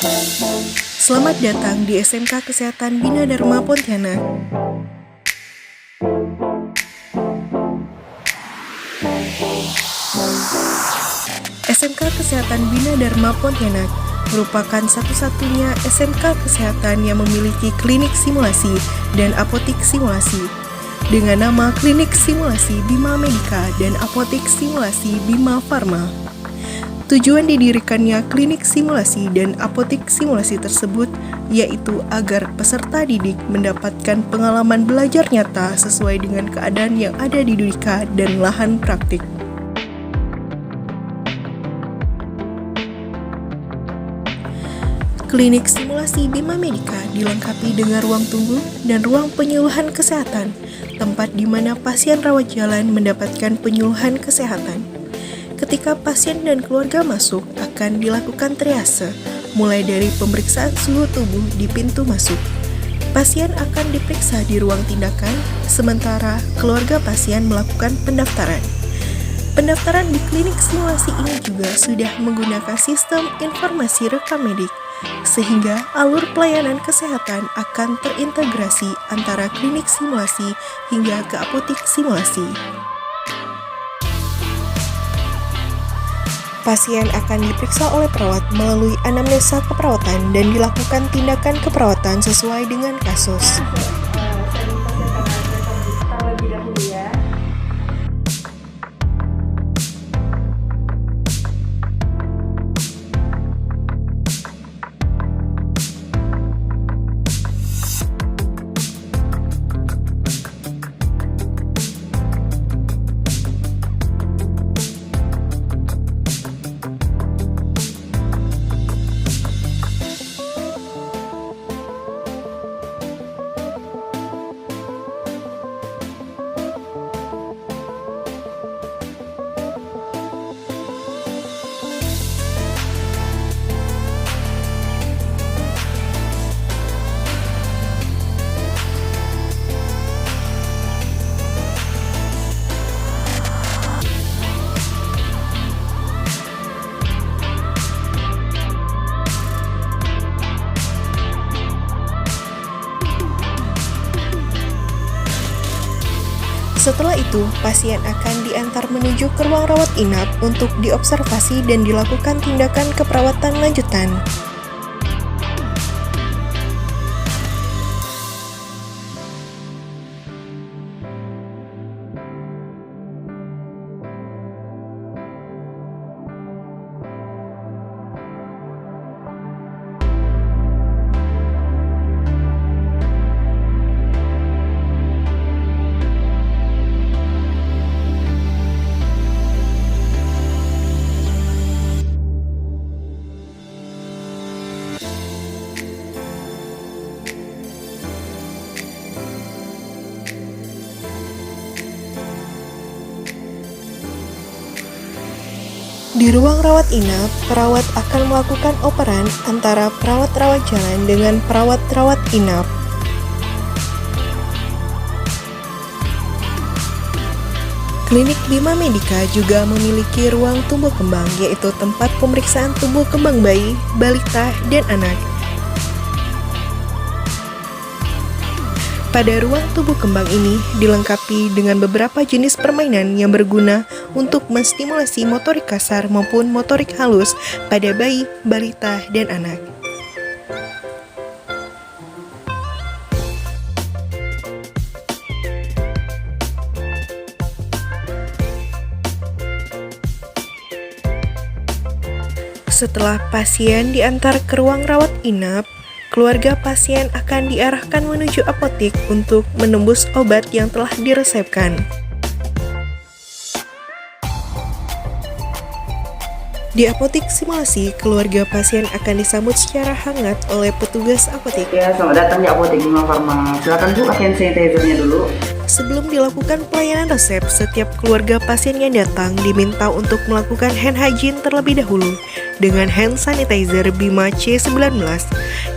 Selamat datang di SMK Kesehatan Bina Dharma Pontianak. SMK Kesehatan Bina Dharma Pontianak merupakan satu-satunya SMK Kesehatan yang memiliki klinik simulasi dan apotik simulasi dengan nama Klinik Simulasi Bima Medica dan Apotik Simulasi Bima Farma. Tujuan didirikannya klinik simulasi dan apotik simulasi tersebut yaitu agar peserta didik mendapatkan pengalaman belajar nyata sesuai dengan keadaan yang ada di Dudika dan lahan praktik. Klinik simulasi Bima Medica dilengkapi dengan ruang tunggu dan ruang penyuluhan kesehatan, tempat di mana pasien rawat jalan mendapatkan penyuluhan kesehatan. Ketika pasien dan keluarga masuk, akan dilakukan triase, mulai dari pemeriksaan suhu tubuh di pintu masuk. Pasien akan diperiksa di ruang tindakan, sementara keluarga pasien melakukan pendaftaran. Pendaftaran di klinik simulasi ini juga sudah menggunakan sistem informasi rekam medik, sehingga alur pelayanan kesehatan akan terintegrasi antara klinik simulasi hingga ke apotik simulasi. Pasien akan diperiksa oleh perawat melalui anamnesa keperawatan dan dilakukan tindakan keperawatan sesuai dengan kasus. Setelah itu, pasien akan diantar menuju ke ruang rawat inap untuk diobservasi dan dilakukan tindakan keperawatan lanjutan. Di ruang rawat inap, perawat akan melakukan operan antara perawat rawat jalan dengan perawat rawat inap. Klinik Bima Medica juga memiliki ruang tumbuh kembang, yaitu tempat pemeriksaan tumbuh kembang bayi, balita, dan anak. Pada ruang tumbuh kembang ini dilengkapi dengan beberapa jenis permainan yang berguna untuk menstimulasi motorik kasar maupun motorik halus pada bayi, balita, dan anak. Setelah pasien diantar ke ruang rawat inap, keluarga pasien akan diarahkan menuju apotik untuk menembus obat yang telah diresepkan. Di apotik simulasi, keluarga pasien akan disambut secara hangat oleh petugas apotik. Ya, selamat datang di Apotik Bima Farma. Silakan Bu, pakai hand sanitizer-nya dulu. Sebelum dilakukan pelayanan resep, setiap keluarga pasien yang datang diminta untuk melakukan hand hygiene terlebih dahulu dengan hand sanitizer Bima C19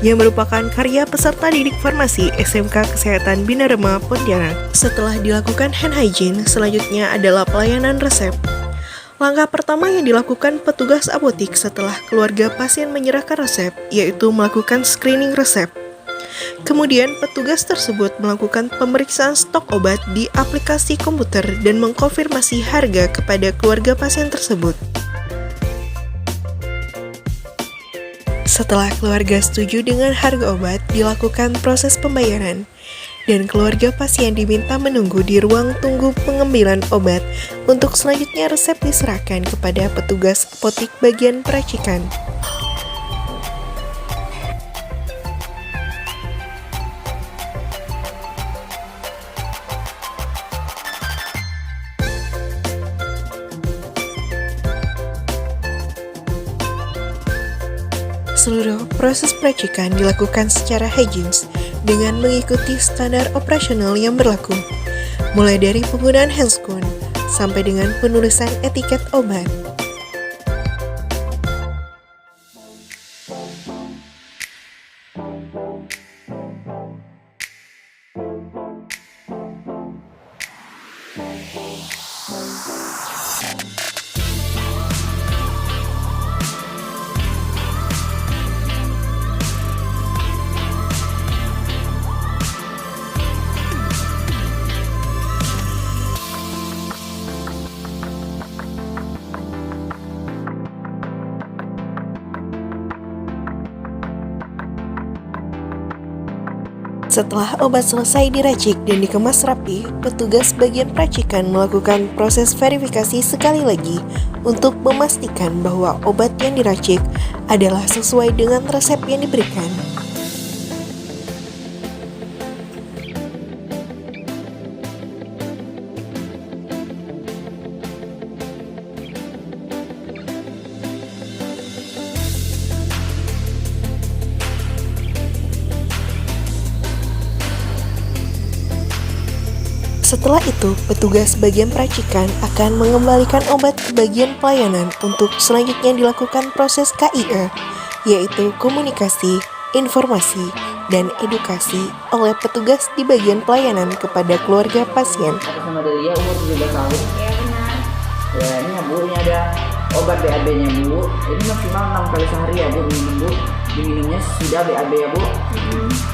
yang merupakan karya peserta didik farmasi SMK Kesehatan Bina Dharma Pontianak. Setelah dilakukan hand hygiene, selanjutnya adalah pelayanan resep. Langkah pertama yang dilakukan petugas apotik setelah keluarga pasien menyerahkan resep, yaitu melakukan screening resep. Kemudian, petugas tersebut melakukan pemeriksaan stok obat di aplikasi komputer dan mengkonfirmasi harga kepada keluarga pasien tersebut. Setelah keluarga setuju dengan harga obat, dilakukan proses pembayaran, dan keluarga pasien diminta menunggu di ruang tunggu pengambilan obat untuk selanjutnya resep diserahkan kepada petugas apotik bagian peracikan. Seluruh proses peracikan dilakukan secara higienis dengan mengikuti standar operasional yang berlaku, mulai dari penggunaan handscoon sampai dengan penulisan etiket obat. Setelah obat selesai diracik dan dikemas rapi, petugas bagian peracikan melakukan proses verifikasi sekali lagi untuk memastikan bahwa obat yang diracik adalah sesuai dengan resep yang diberikan. Setelah itu, petugas bagian peracikan akan mengembalikan obat ke bagian pelayanan untuk selanjutnya dilakukan proses KIE, yaitu komunikasi, informasi, dan edukasi oleh petugas di bagian pelayanan kepada keluarga pasien. Atas nama Delia, umur 17 tahun. Ya benar. Ya, ini ya Bu, ini ada obat BAB-nya Bu. Ini maksimal 6 kali sehari ya Bu, diminum Bu. Diminumnya sudah BAB ya Bu.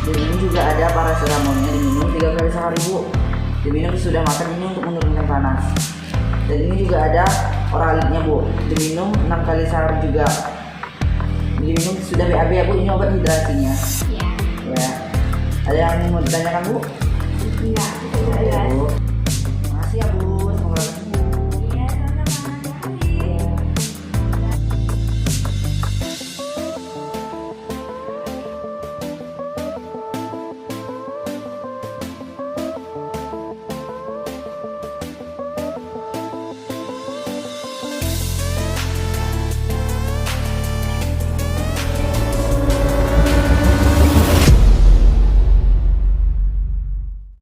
Diminum juga ada parasetamonnya, diminum 3 kali sehari Bu. Diminum sudah makan ini untuk menurunkan panas. Dan ini juga ada oralitnya Bu, diminum 6 kali sehari juga. Diminum sudah BAB ya Bu, ini obat hidrasinya. Ya. Ya. Ada yang mau ditanyakan Bu? Enggak. Ya, Bu.